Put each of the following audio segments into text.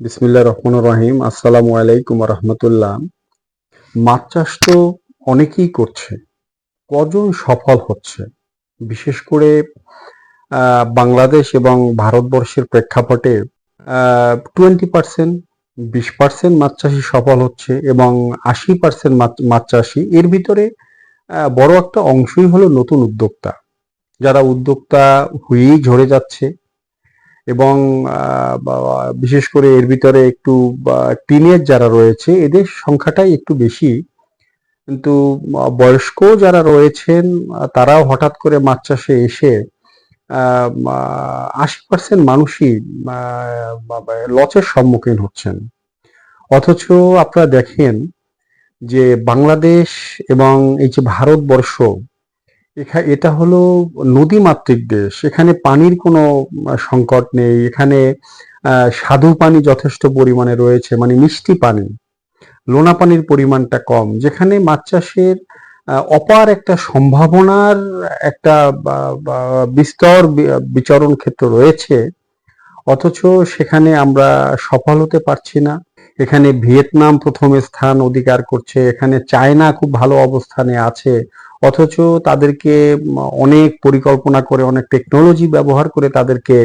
বিসমিল্লাহির রহমানির রহিম। আসসালামু আলাইকুম রহমতুল্লাহ। মাছ চাষ তো অনেকেই করছে, কজন সফল হচ্ছে? বিশেষ করে বাংলাদেশ এবং ভারতবর্ষের প্রেক্ষাপটে 20%, 20% মাছ চাষি সফল হচ্ছে এবং 80% মাছ চাষি, এর ভিতরে বড় একটা অংশই হলো নতুন উদ্যোক্তা, যারা উদ্যোক্তা হয়েই ঝরে যাচ্ছে। এবং বিশেষ করে এর ভিতরে একটু টিনেজ যারা রয়েছে এদের সংখ্যাটাই একটু বেশি, কিন্তু বয়স্ক যারা রয়েছেন তারাও হঠাৎ করে মাছ চাষে এসে 80% মানুষই লসের সম্মুখীন হচ্ছেন। অথচ আপনারা দেখেন যে বাংলাদেশ এবং এই যে ভারতবর্ষ, এটা হলো নদীমাতৃক দেশ। এখানে পানির কোনো সংকট নেই। এখানে স্বাদু পানি যথেষ্ট পরিমাণে রয়েছে, মানে মিষ্টি পানি, লোনা পানির পরিমাণটা কম, যেখানে মাছ চাষের অপার একটা সম্ভাবনার একটা বিস্তর বিচরণ ক্ষেত্র রয়েছে। অথচ সেখানে আমরা সফল হতে পারছি না। এখানে ভিয়েতনাম প্রথম স্থান অধিকার করছে, এখানে চায়না খুব ভালো অবস্থানে আছে, অথচ তাদেরকে অনেক পরিকল্পনা করে, অনেক টেকনোলজি ব্যবহার করে তাদেরকে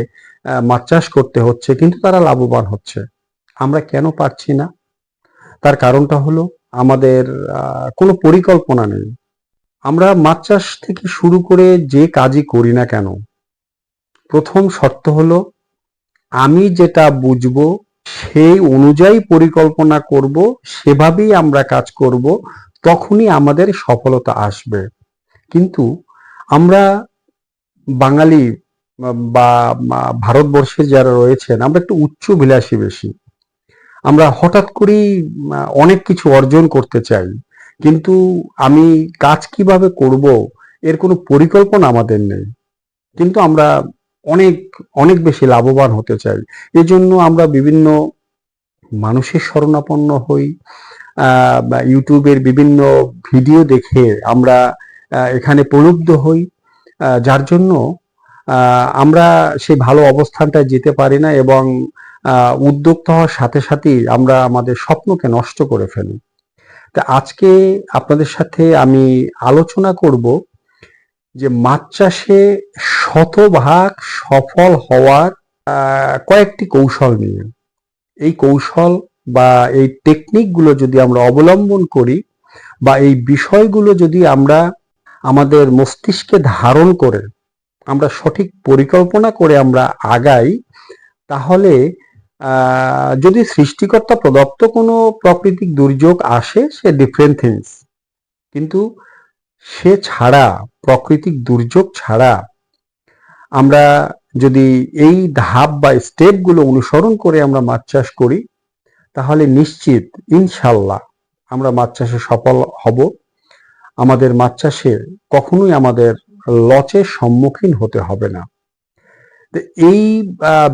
মাছ চাষ করতে হচ্ছে, কিন্তু তারা লাভবান হচ্ছে। আমরা কেন পারছি না? তার কারণটা হলো আমাদের কোনো পরিকল্পনা নেই। আমরা মাছ চাষ থেকে শুরু করে যে কাজই করি না কেন, প্রথম শর্ত হলো আমি যেটা বুঝবো সেই অনুযায়ী পরিকল্পনা করব, সেভাবেই আমরা কাজ করব, তখনই আমাদের সফলতা আসবে। কিন্তু আমরা বাঙালি বা ভারতবর্ষে যারা রয়েছেন, আমরা একটু উচ্চাভিলাষী বেশি। আমরা হঠাৎ করেই অনেক কিছু অর্জন করতে চাই, কিন্তু আমি কাজ কিভাবে করব এর কোনো পরিকল্পনা আমাদের নেই। কিন্তু আমরা অনেক অনেক বেশি লাভবান হতে চাই। এজন্য আমরা বিভিন্ন মানুষের শরণাপন্ন হই, বা ইউটিউবের বিভিন্ন ভিডিও দেখে আমরা এখানে প্রলুব্ধ হই, যার জন্য আমরা সেই ভালো অবস্থানটায় যেতে পারি না এবং উদ্যোক্তা হওয়ার সাথে সাথেই আমরা আমাদের স্বপ্নকে নষ্ট করে ফেলি। তা আজকে আপনাদের সাথে আমি আলোচনা করব যে মাছ চাষে শতভাগ সফল হওয়ার কয়েকটি কৌশল নিয়ে। এই কৌশল বা এই টেকনিকগুলো যদি আমরা অবলম্বন করি, বা এই বিষয়গুলো যদি আমরা আমাদের মস্তিষ্কে ধারণ করে আমরা সঠিক পরিকল্পনা করে আমরা আগাই, তাহলে যদি সৃষ্টিকর্তা প্রদত্ত কোনো প্রাকৃতিক দুর্যোগ আসে, সে ডিফারেন্ট থিংস, কিন্তু সে ছাড়া, প্রাকৃতিক দুর্যোগ ছাড়া আমরা যদি এই ধাপ বা স্টেপগুলো অনুসরণ করে আমরা মাছ চাষ করি, তাহলে নিশ্চিত ইনশাল্লাহ আমরা মাছ চাষে সফল হব। আমাদের মাছ চাষে কখনোই আমাদের লসের সম্মুখীন হতে হবে না। এই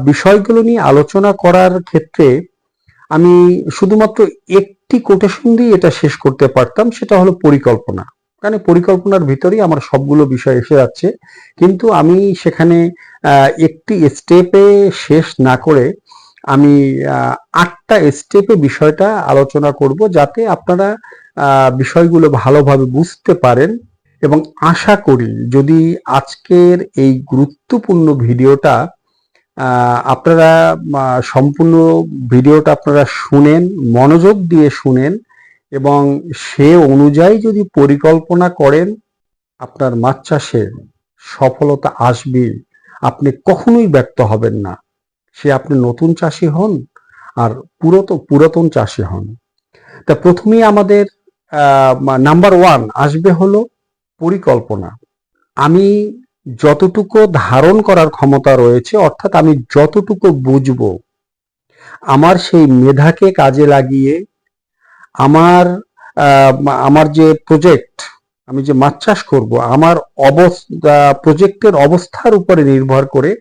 বিষয়গুলো নিয়ে আলোচনা করার ক্ষেত্রে আমি শুধুমাত্র একটি কোটেশন দিয়ে এটা শেষ করতে পারতাম, সেটা হলো পরিকল্পনা। কারণ পরিকল্পনার ভিতরেই আমার সবগুলো বিষয় এসে যাচ্ছে, কিন্তু আমি সেখানে একটি স্টেপে শেষ না করে আমি 8টা স্টেপে বিষয়টা আলোচনা করব, যাতে আপনারা বিষয়গুলো ভালোভাবে বুঝতে পারেন। এবং আশা করি যদি আজকের এই গুরুত্বপূর্ণ ভিডিওটা আপনারা সম্পূর্ণ ভিডিওটা আপনারা শুনেন, মনোযোগ দিয়ে শুনেন, এবং সে অনুযায়ী যদি পরিকল্পনা করেন, আপনার মাছ চাষে সফলতা আসবে। আপনি কখনোই ব্যর্থ হবেন না, সে আপনি নতুন চাষি হন আর পুরাতন চাষি হন। তা প্রথমেই আমাদের নাম্বার 1 আসবে হলো পরিকল্পনা। আমি যতটুকু ধারণ করার ক্ষমতা রয়েছে, অর্থাৎ আমি যতটুকু বুঝবো, আমার সেই মেধাকে কাজে লাগিয়ে আমার আমার যে প্রজেক্ট, আমি যে মাছ চাষ করব, আমার প্রজেক্টের অবস্থার উপরে নির্ভর করে,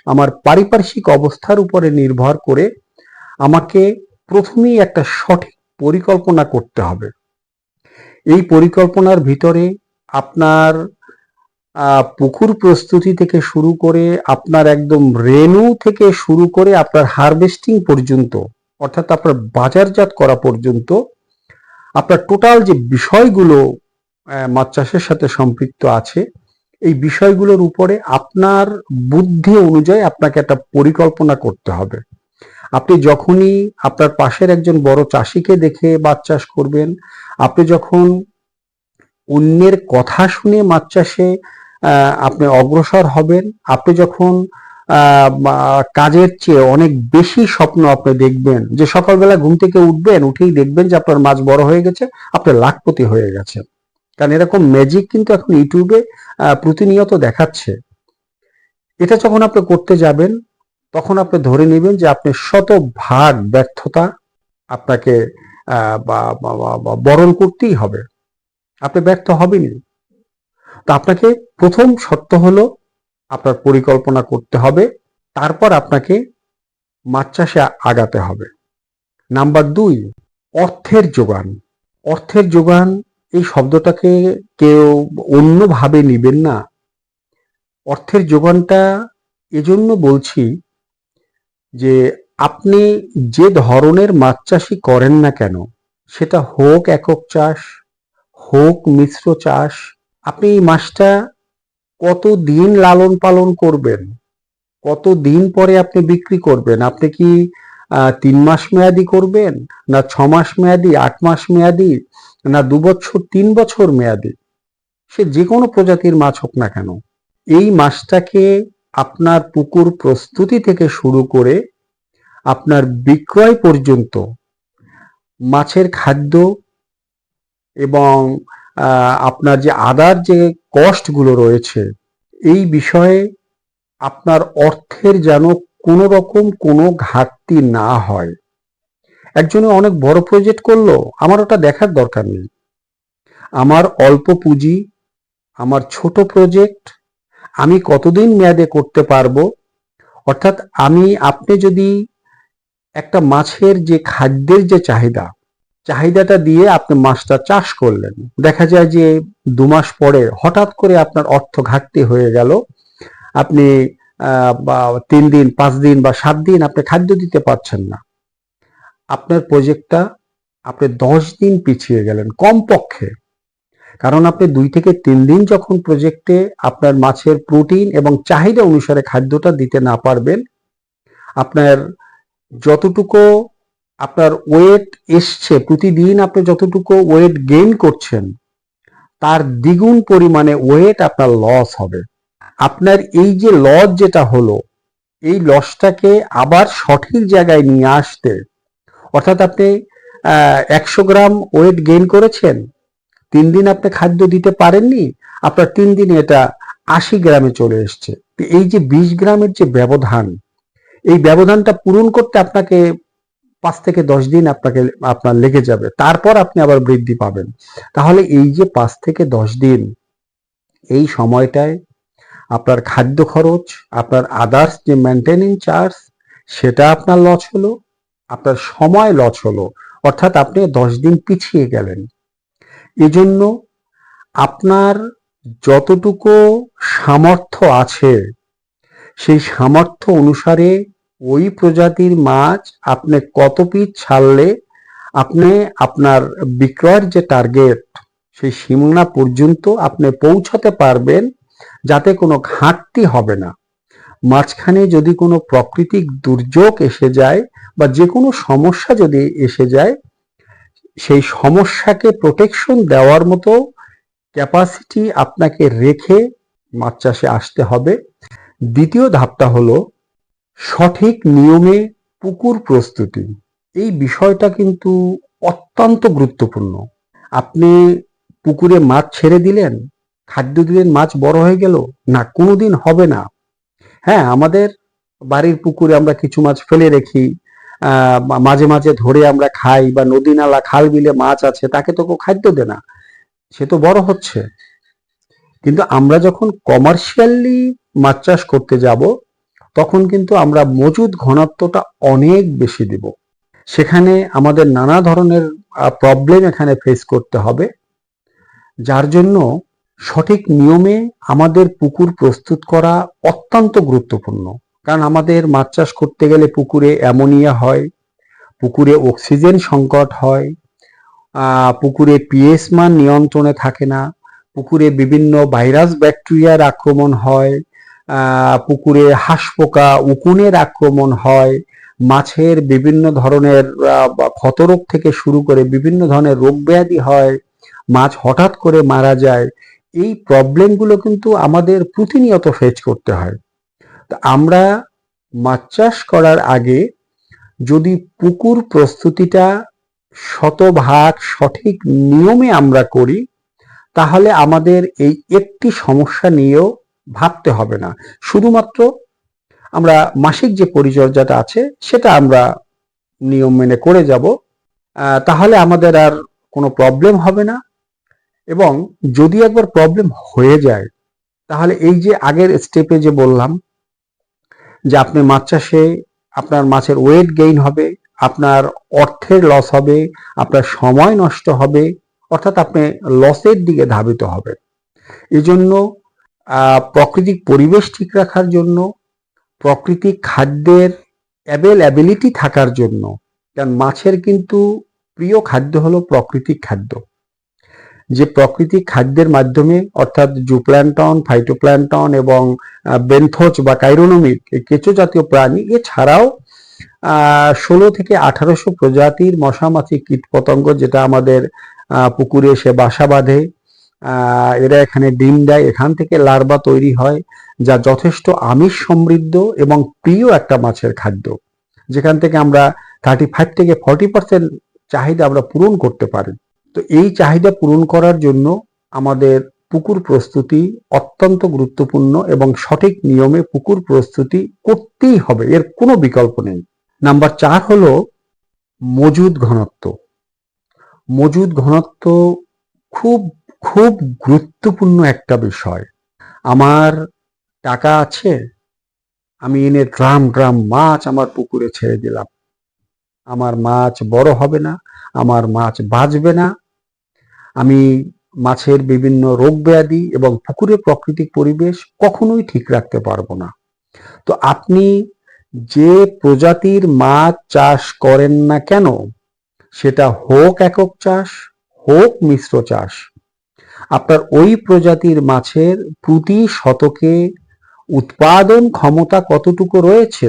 আমার পারিপার্শ্বিক অবস্থার উপরে নির্ভর করে আমাকে প্রথমেই একটা সঠিক পরিকল্পনা করতে হবে। এই পরিকল্পনার ভিতরে আপনার পুকুর প্রস্তুতি থেকে শুরু করে, আপনার একদম রেনু থেকে শুরু করে আপনার হারভেস্টিং পর্যন্ত, অর্থাৎ আপনার বাজারজাত করা পর্যন্ত আপনার টোটাল যে বিষয়গুলো মাছ চাষের সাথে সম্পৃক্ত আছে, এই বিষয়গুলোর উপরে আপনার বুদ্ধি অনুযায়ী আপনাকে একটা পরিকল্পনা করতে হবে। আপনি যখনই আপনার পাশের একজন বড় চাষিকে দেখে মাছ চাষ করবেন, আপনি যখন অন্যের কথা শুনে মাছ চাষে আপনি অগ্রসর হবেন, আপনি যখন কাজের চেয়ে অনেক বেশি স্বপ্ন আপনি দেখবেন, যে সকালবেলা ঘুম থেকে উঠবেন, উঠেই দেখবেন যে আপনার মাছ বড় হয়ে গেছে, আপনার লাখপতি হয়ে গেছেন। কারণ এরকম ম্যাজিক কিন্তু এখন ইউটিউবে প্রতিনিয়ত দেখাচ্ছে। এটা যখন আপনি করতে যাবেন, তখন আপনি ধরে নেবেন যে আপনি শতভাগ ব্যর্থতা আপনাকে বরণ করতেই হবে, আপনি ব্যর্থ হবেনই। তো আপনাকে প্রথম শর্ত হলো আপনার পরিকল্পনা করতে হবে, তারপর আপনাকে মাছ চাষে আগাতে হবে। নাম্বার 2, অর্থের যোগান। অর্থের যোগান এই শব্দটাকে কেউ অন্যভাবে নিবেন না। অর্থের যোগানটা এজন্য বলছি যে আপনি যে ধরনের মাছ চাষই করেন না কেন, সেটা হোক একক চাষ, হোক মিশ্র চাষ, আপনি এই মাছটা কতদিন লালন পালন করবেন, কতদিন পরে আপনি বিক্রি করবেন? আপনি কি 3 মাস মেয়াদি করবেন, না 6 মাস মেয়াদি, 8 মাস মেয়াদি, না 2 বছর, 3 বছর মেয়াদি? সে যে কোনো প্রজাতির মাছ হোক না কেন, এই মাছটাকে আপনার পুকুর প্রস্তুতি থেকে শুরু করে আপনার বিক্রয় পর্যন্ত মাছের খাদ্য এবং আপনার যে আদার যে কস্টগুলো রয়েছে, এই বিষয়ে আপনার অর্থের যেন কোনো রকম কোনো ঘাটতি না হয়। একজনে অনেক বড় প্রজেক্ট করলো, আমার ওটা দেখার দরকার নেই। আমার অল্প পুঁজি, আমার ছোট প্রজেক্ট, আমি কতদিন মেয়াদে করতে পারবো। অর্থাৎ আপনি যদি একটা মাছের যে খাদ্যের যে চাহিদাটা দিয়ে আপনি মাছটা চাষ করলেন, দেখা যায় যে 2 মাস পরে হঠাৎ করে আপনার অর্থ ঘাটতি হয়ে গেল, আপনি 3 দিন, 5 দিন বা 7 দিন আপনি খাদ্য দিতে পারছেন না, আপনার প্রজেক্টটা আপনি 10 দিন পিছিয়ে গেলেন কমপক্ষে। কারণ আপনি 2 থেকে 3 দিন যখন প্রজেক্টে আপনার মাছের প্রোটিন এবং চাহিদা অনুসারে খাদ্যটা দিতে না পারবেন, আপনার যতটুকু আপনার ওয়েট এসছে, প্রতিদিন আপনি যতটুকু ওয়েট গেইন করছেন, তার দ্বিগুণ পরিমাণে ওয়েট আপনার লস হবে। আপনার এই যে লস যেটা হলো, এই লসটাকে আবার সঠিক জায়গায় নিয়ে আসতে, অর্থাৎ আপনি 100 গ্রাম ওয়েট গেইন করেছেন, 3 দিন আপনি খাদ্য দিতে পারেননি, আপনার 3 দিনে এটা 80 গ্রামে চলে এসছে। এই যে 20 গ্রামের যে ব্যবধান, এই ব্যবধানটা পূরণ করতে আপনাকে 5 থেকে 10 দিন আপনার লেগে যাবে, তারপর আপনি আবার বৃদ্ধি পাবেন। তাহলে এই যে 5 থেকে 10 দিন, এই সময়টায় আপনার খাদ্য খরচ, আপনার আদার্স যে মেনটেনেন্স চার্জ, সেটা আপনার লস হলো, আপনার সময় লস হলো, অর্থাৎ আপনি 10 দিন পিছিয়ে গেলেন। এজন্য আপনার যতটুকু সামর্থ্য আছে, সেই সামর্থ্য অনুসারে ওই প্রজাতির মাছ আপনি কত পিস ছাড়লে আপনি আপনার বিক্রয়ের যে টার্গেট, সেই সীমানা পর্যন্ত আপনি পৌঁছাতে পারবেন, যাতে কোনো ঘাটতি হবে না। মাঝখানে যদি কোনো প্রাকৃতিক দুর্যোগ এসে যায় বা যে কোনো সমস্যা যদি এসে যায়, সেই সমস্যাকে প্রোটেকশন দেওয়ার মতো ক্যাপাসিটি আপনাকে রেখে মাছ চাষে আসতে হবে। দ্বিতীয় ধাপটা হলো সঠিক নিয়মে পুকুর প্রস্তুতি। এই বিষয়টা কিন্তু অত্যন্ত গুরুত্বপূর্ণ। আপনি পুকুরে মাছ ছেড়ে দিলেন, খাদ্য দিলেন, মাছ বড় হয়ে গেল না, কোনোদিন হবে না। হ্যাঁ, আমাদের বাড়ির পুকুরে আমরা কিছু মাছ ফেলে রেখি, মাঝে মাঝে ধরে আমরা খাই, বা নদী নালা খাল বিলে মাছ আছে, তাকে তো কেউ খাদ্য দেয় না, সে তো বড় হচ্ছে। কিন্তু আমরা যখন কমার্শিয়ালি মাছ চাষ করতে যাব, তখন কিন্তু আমরা মজুদ ঘনত্বটা অনেক বেশি দিব। সেখানে আমাদের নানা ধরনের প্রবলেম এখানে ফেস করতে হবে, যার জন্য সঠিক নিয়মে আমাদের পুকুর প্রস্তুত করা অত্যন্ত গুরুত্বপূর্ণ। কারণ আমাদের মাছ চাষ করতে গেলে পুকুরে অ্যামোনিয়া হয়, পুকুরে অক্সিজেন সংকট হয়, পুকুরে পিএইচ মান নিয়ন্ত্রণে থাকে না, পুকুরে বিভিন্ন ভাইরাস ব্যাকটেরিয়ার আক্রমণ হয়, পুকুরে হাঁসপোকা উকুনের আক্রমণ হয়, মাছের বিভিন্ন ধরনের ক্ষতরোগ থেকে শুরু করে বিভিন্ন ধরনের রোগ ব্যাধি হয়, মাছ হঠাৎ করে মারা যায়। এই প্রবলেমগুলো কিন্তু আমাদের প্রতিনিয়ত ফেস করতে হয়। তো আমরা মাছ চাষ করার আগে যদি পুকুর প্রস্তুতিটা শতভাগ সঠিক নিয়মে আমরা করি, তাহলে আমাদের এই একটি সমস্যা নিয়েও ভাবতে হবে না। শুধুমাত্র আমরা মাসিক যে পরিচর্যাটা আছে সেটা আমরা নিয়ম মেনে করে যাব, তাহলে আমাদের আর কোনো প্রবলেম হবে না। এবং যদি একবার প্রবলেম হয়ে যায়, তাহলে এই যে আগের স্টেপে যে বললাম যে আপনি মাছ চাষে আপনার মাছের ওয়েট গেইন হবে, আপনার অর্থের লস হবে, আপনার সময় নষ্ট হবে, অর্থাৎ আপনি লসের দিকে ধাবিত হবেন। এই জন্য প্রাকৃতিক পরিবেশ ঠিক রাখার জন্য, প্রাকৃতিক খাদ্যের অ্যাভেলেবিলিটি থাকার জন্য, কারণ মাছের কিন্তু প্রিয় খাদ্য হলো প্রাকৃতিক খাদ্য, যে প্রাকৃতিক খাদ্যের মাধ্যমে অর্থাৎ জুপ্ল্যান্টন, ফাইটোপ্ল্যান্টন এবং বেনথোজ বা কাইরোনোমিক কেঁচো জাতীয় প্রাণী, এছাড়াও 16 থেকে 1800 প্রজাতির মশা মাছি কীটপতঙ্গ যেটা আমাদের পুকুরে এসে বাসা বাঁধে, এরা এখানে ডিম দেয়, এখান থেকে লার্ভা তৈরি হয়, যা যথেষ্ট আমিষ সমৃদ্ধ এবং প্রিয় একটা মাছের খাদ্য, যেখান থেকে আমরা 35 থেকে 40% চাহিদা আমরা পূরণ করতে পারি। তো এই চাহিদা পূরণ করার জন্য আমাদের পুকুর প্রস্তুতি অত্যন্ত গুরুত্বপূর্ণ এবং সঠিক নিয়মে পুকুর প্রস্তুতি করতেই হবে, এর কোনো বিকল্প নেই। নাম্বার 4 হলো মজুদ ঘনত্ব। মজুদ ঘনত্ব খুব খুব গুরুত্বপূর্ণ একটা বিষয়। আমার টাকা আছে, আমি এনে ড্রাম ড্রাম মাছ আমার পুকুরে ছেড়ে দিলাম, আমার মাছ বড় হবে না, আমার মাছ বাঁচবে না, আমি মাছের বিভিন্ন রোগ ব্যাধি এবং পুকুরের প্রাকৃতিক পরিবেশ কখনোই ঠিক রাখতে পারবো না। তো আপনি যে প্রজাতির মাছ চাষ করেন না কেন, সেটা হোক একক চাষ, হোক মিশ্র চাষ, আপনার ওই প্রজাতির মাছের প্রতি শতকে উৎপাদন ক্ষমতা কতটুকু রয়েছে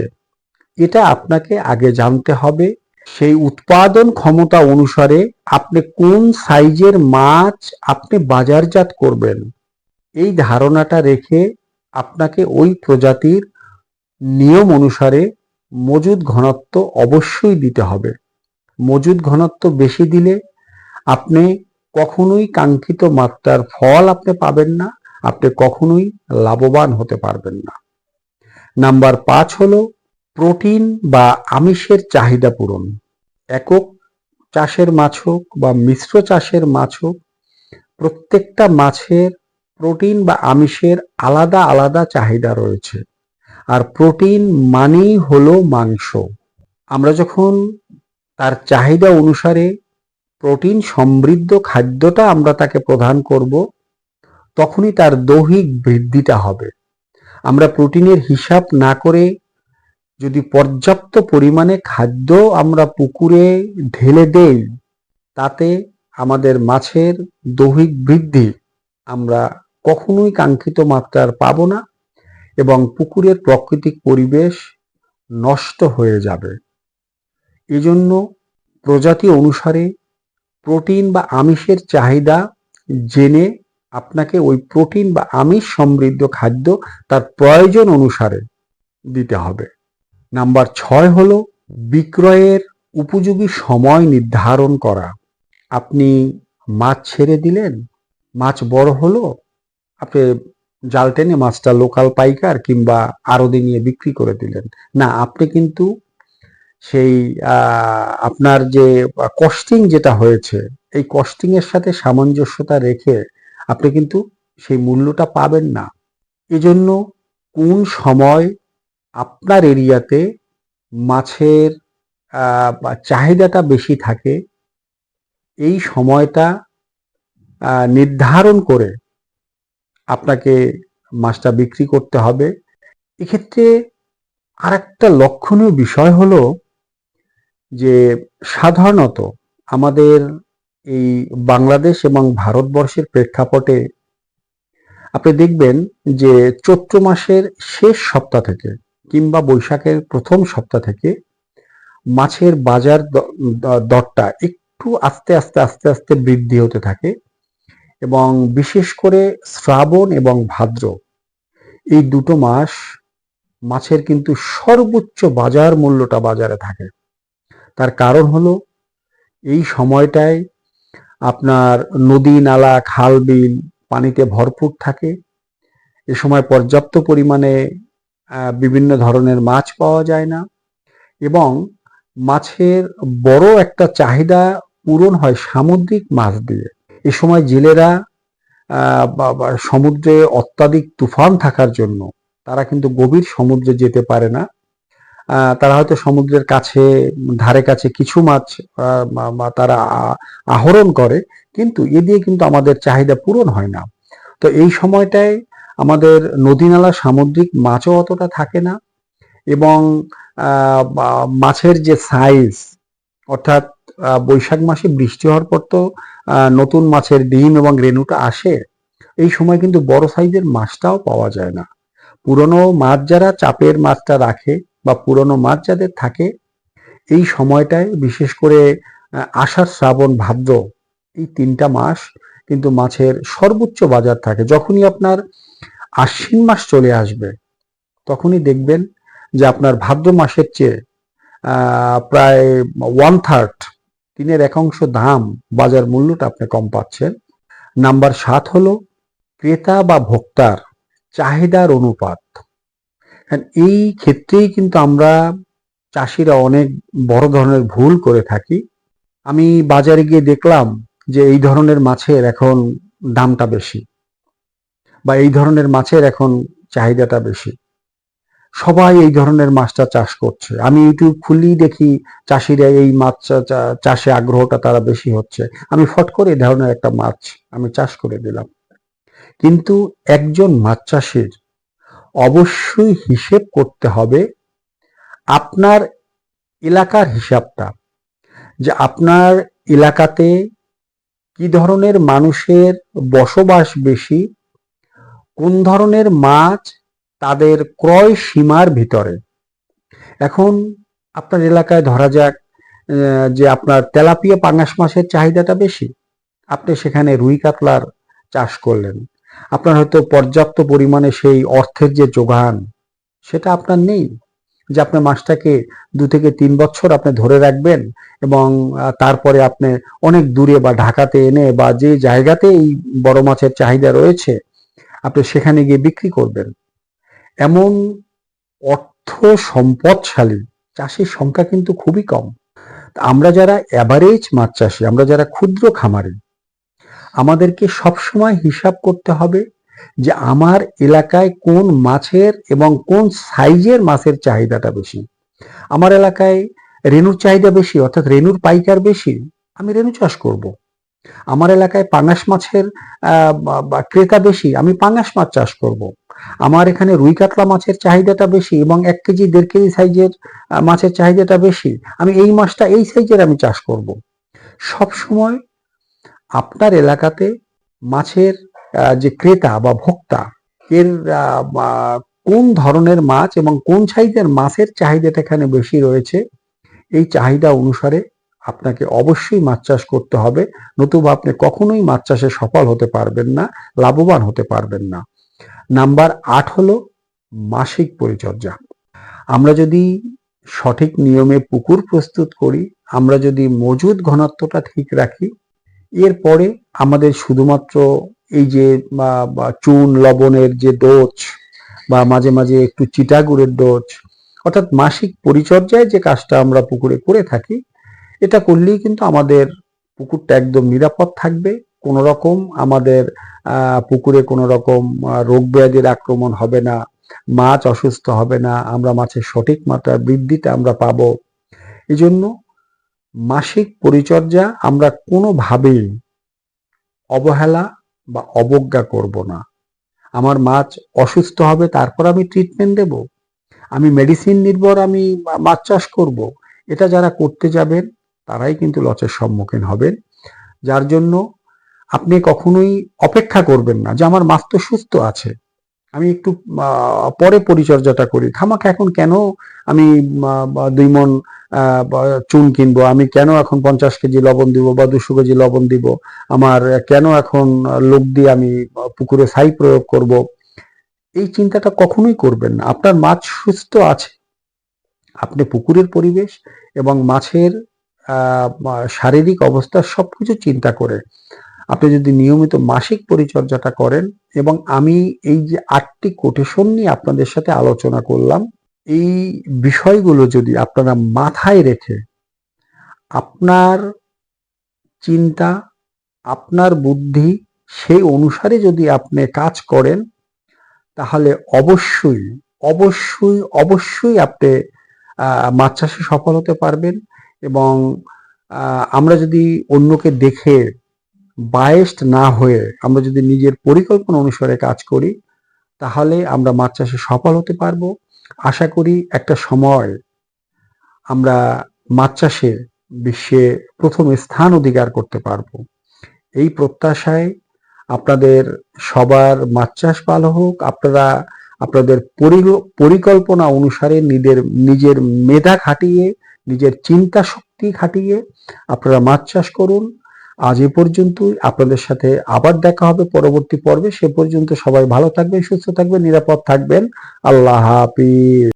এটা আপনাকে আগে জানতে হবে। সেই উৎপাদন ক্ষমতা অনুসারে আপনি কোন সাইজের মাছ আপনি বাজারজাত করবেন, এই ধারণাটা রেখে আপনাকে ওই প্রজাতির নিয়ম অনুসারে মজুদ ঘনত্ব অবশ্যই দিতে হবে। মজুদ ঘনত্ব বেশি দিলে আপনি কখনোই কাঙ্ক্ষিত মাত্রার ফল আপনি পাবেন না, আপনি কখনোই লাভবান হতে পারবেন না। নাম্বার 5 হলো প্রোটিন বা আমিষের চাহিদা পূরণ। একক চাষের মাছ হোক বা মিশ্র চাষের মাছ হোক, প্রত্যেকটা মাছের প্রোটিন বা আমিষের আলাদা আলাদা চাহিদা রয়েছে। আর প্রোটিন মানেই হলো মাংস। আমরা যখন তার চাহিদা অনুসারে প্রোটিন সমৃদ্ধ খাদ্যটা আমরা তাকে প্রদান করব, তখনই তার দৈহিক বৃদ্ধিটা হবে। আমরা প্রোটিনের হিসাব না করে যদি পর্যাপ্ত পরিমাণে খাদ্য আমরা পুকুরে ঢেলে দেই, তাতে আমাদের মাছের দৈহিক বৃদ্ধি আমরা কখনোই কাঙ্ক্ষিত মাত্রার পাবো না এবং পুকুরের প্রাকৃতিক পরিবেশ নষ্ট হয়ে যাবে। এজন্য প্রজাতি অনুসারে প্রোটিন বা আমিষের চাহিদা জেনে আপনাকে ওই প্রোটিন বা আমিষ সমৃদ্ধ খাদ্য তার প্রয়োজন অনুসারে দিতে হবে। নাম্বার 6 হলো বিক্রয়ের উপযোগী সময় নির্ধারণ করা। আপনি মাছ ছেড়ে দিলেন, মাছ বড় হলো, আপনি জাল টেনে মাছটা লোকাল পাইকার কিংবা আড়তে নিয়ে বিক্রি করে দিলেন না, আপনি কিন্তু সেই আপনার যে কস্টিং যেটা হয়েছে, এই কস্টিং এর সাথে সামঞ্জস্যতা রেখে আপনি কিন্তু সেই মূল্যটা পাবেন না। এজন্য কোন সময় আপনার এরিয়াতে মাছের চাহিদাটা বেশি থাকে, এই সময়টা নির্ধারণ করে আপনাকে মাছটা বিক্রি করতে হবে। এক্ষেত্রে আরেকটা লক্ষণীয় বিষয় হলো যে সাধারণত আমাদের এই বাংলাদেশ এবং ভারতবর্ষের প্রেক্ষাপটে আপনি দেখবেন যে চৈত্র মাসের শেষ সপ্তাহ থেকে কিংবা বৈশাখের প্রথম সপ্তাহ থেকে মাছের বাজার দরটা একটু আস্তে আস্তে আস্তে আস্তে বৃদ্ধি হতে থাকে, এবং বিশেষ করে শ্রাবণ এবং ভাদ্র এই দুটো মাস মাছের কিন্তু সর্বোচ্চ বাজার মূল্যটা বাজারে থাকে। তার কারণ হলো এই সময়টায় আপনার নদী নালা খাল বিল পানিতে ভরপুর থাকে। এ সময় পর্যাপ্ত পরিমাণে বিভিন্ন ধরনের মাছ পাওয়া যায় না, এবং মাছের বড় একটা চাহিদা পূরণ হয় সামুদ্রিক মাছ দিয়ে। এ সময় জেলেরা সমুদ্রে অত্যাধিক তুফান থাকার জন্য তারা কিন্তু গভীর সমুদ্রে যেতে পারে না। তারা হয়তো সমুদ্রের কাছে ধারে কাছে কিছু মাছ তারা আহরণ করে, কিন্তু এ দিয়ে কিন্তু আমাদের চাহিদা পূরণ হয় না। তো এই সময়টায় আমাদের নদী নালা সামুদ্রিক মাছও অতটা থাকে না, এবং মাছের যে সাইজ, অর্থাৎ বৈশাখ মাসে বৃষ্টি হওয়ার পর তো নতুন মাছের ডিম এবং রেণুটা আসে, এই সময় কিন্তু বড় সাইজের মাছটাও পাওয়া যায় না। পুরনো মাছ যারা চাপের মাছটা রাখে বা পুরনো মাছ যাদের থাকে, এই সময়টায় বিশেষ করে আষাঢ় শ্রাবণ ভাদ্র এই 3টা মাস কিন্তু মাছের সর্বোচ্চ বাজার থাকে। যখনই আপনার আশ্বিন মাস চলে আসবে তখনই দেখবেন যে আপনার ভাদ্র মাসের চেয়ে প্রায় 1/3 3/1 দাম বাজার মূল্যটা আপনি কম পাচ্ছেন। নাম্বার 7 হলো ক্রেতা বা ভোক্তার চাহিদার অনুপাত। এই ক্ষেত্রেই কিন্তু আমরা চাষিরা অনেক বড় ধরনের ভুল করে থাকি। আমি বাজারে গিয়ে দেখলাম যে এই ধরনের মাছের এখন দামটা বেশি, বা এই ধরনের মাছের এখন চাহিদাটা বেশি। সবাই এই ধরনের মাছটা চাষ করছে। আমি ইউটিউব খুললেই দেখি চাষিরা এই মাছ চাষে আগ্রহটা তারা বেশি হচ্ছে। আমি ফট করে এই ধরনের একটা মাছ আমি চাষ করে দিলাম। কিন্তু একজন মাছ চাষির অবশ্যই হিসেব করতে হবে আপনার এলাকার হিসাবটা, যে আপনার এলাকাতে কি ধরনের মানুষের বসবাস বেশি, কোন ধরনের মাছ তাদের ক্রয় সীমার ভিতরে। এখন আপনার এলাকায় ধরা যাক যে আপনার তেলাপিয়া পাঙাশ মাছের চাহিদাটা বেশি, আপনি সেখানে রুই কাতলার চাষ করলেন। আপনার হয়তো পর্যাপ্ত পরিমাণে সেই অর্থের যে যোগান সেটা আপনার নেই, যে আপনি মাছটাকে 2 থেকে 3 বছর আপনি ধরে রাখবেন, এবং তারপরে আপনি অনেক দূরে বা ঢাকাতে এনে বা যে জায়গাতে এই বড় মাছের চাহিদা রয়েছে আপনি সেখানে গিয়ে বিক্রি করবেন। এমন অর্থ সম্পদশালী চাষির সংখ্যা কিন্তু খুবই কম। আমরা যারা অ্যাভারেজ মাছ চাষি, আমরা যারা ক্ষুদ্র খামারি, আমাদেরকে সবসময় হিসাব করতে হবে যে আমার এলাকায় কোন মাছের এবং কোন সাইজের মাছের চাহিদাটা বেশি। আমার এলাকায় রেনুর চাহিদা বেশি, অর্থাৎ রেনুর পাইকার বেশি, আমি রেনু চাষ করব। আমার এলাকায় পাঙাশ মাছের ক্রেতা বেশি, আমি পাঙাশ মাছ চাষ করব। আমার এখানে রুই কাতলা মাছের চাহিদাটা বেশি এবং 1 কেজি 1.5 কেজি সাইজের মাছের চাহিদাটা বেশি, আমি এই মাছটা এই সাইজের আমি চাষ করব। সব সময় আপনার এলাকাতে মাছের যে ক্রেতা বা ভোক্তা এর কোন ধরনের মাছ এবং কোন সাইজের মাছের চাহিদাটা এখানে বেশি রয়েছে, এই চাহিদা অনুসারে আপনাকে অবশ্যই মাছ চাষ করতে হবে, নতুবা আপনি কখনোই মাছ চাষে সফল হতে পারবেন না, লাভবান হতে পারবেন না। নাম্বার 8 হলো মাসিক পরিচর্যা। আমরা যদি সঠিক নিয়মে পুকুর প্রস্তুত করি, আমরা যদি মজুদ ঘনত্বটা ঠিক রাখি, এরপরে আমাদের শুধুমাত্র এই যে চুন লবণের যে ডোজ বা মাঝে মাঝে একটু চিটাগুড়ের ডোজ, অর্থাৎ মাসিক পরিচর্যায় যে কাজটা আমরা পুকুরে করে থাকি, এটা করলেই কিন্তু আমাদের পুকুরটা একদম নিরাপদ থাকবে। কোনো রকম আমাদের পুকুরে কোনো রকম রোগ ব্যাধির আক্রমণ হবে না, মাছ অসুস্থ হবে না, আমরা মাছের সঠিক মাত্রার বৃদ্ধিটা আমরা পাবো। এই জন্য মাসিক পরিচর্যা আমরা কোনোভাবেই অবহেলা বা অবজ্ঞা করব না। আমার মাছ অসুস্থ হবে তারপর আমি ট্রিটমেন্ট দেব, আমি মেডিসিন নির্ভর আমি মাছ চাষ করব, এটা যারা করতে যাবেন তারাই কিন্তু লসের সম্মুখীন হবেন। যার জন্য আপনি কখনোই অপেক্ষা করবেন না যে আমার মাছ তো সুস্থ আছে, আমি একটু পরে পরিচর্যাটা করি, খামাখা এখন কেন আমি 2 মণ চুন কিনবো, আমি কেন এখন 50 কেজি লবণ দিব বা 200 কেজি লবণ দিব, আমার কেন এখন লোক দিয়ে আমি পুকুরে ছাই প্রয়োগ করব। এই চিন্তাটা কখনোই করবেন না। আপনার মাছ সুস্থ আছে, আপনি পুকুরের পরিবেশ এবং মাছের শারীরিক অবস্থা সবকিছু চিন্তা করে আপনি যদি নিয়মিত মাসিক পরিচর্যাটা করেন, এবং আমি এই যে 8টি কোটেশন নিয়ে আপনাদের সাথে আলোচনা করলাম, এই বিষয়গুলো যদি আপনারা মাথায় রেখে আপনার চিন্তা, আপনার বুদ্ধি সেই অনুসারে যদি আপনি কাজ করেন, তাহলে অবশ্যই অবশ্যই অবশ্যই আপনি মাছ চাষে সফল হতে পারবেন। এবং আমরা যদি অন্যকে দেখে বায়েস্ট না হয়ে আমরা যদি নিজের পরিকল্পনা অনুসারে কাজ করি, তাহলে আমরা মাছ চাষে সফল হতে পারবো। আশা করি একটা সময় আমরা মাছ চাষে বিশ্বে প্রথম স্থান অধিকার করতে পারবো। এই প্রত্যাশায় আপনাদের সবার মাছ চাষ ভালো হোক। আপনারা আপনাদের পরিকল্পনা অনুসারে নিজের মেধা খাটিয়ে, নিজের চিন্তা শক্তি খাটিয়ে আপনারা মাছ চাষ করুন। আজ এ পর্যন্তই। আপনাদের সাথে আবার দেখা হবে পরবর্তী পর্বে। সে পর্যন্ত সবাই ভালো থাকবেন, সুস্থ থাকবেন, নিরাপদ থাকবেন। আল্লাহ হাফিজ।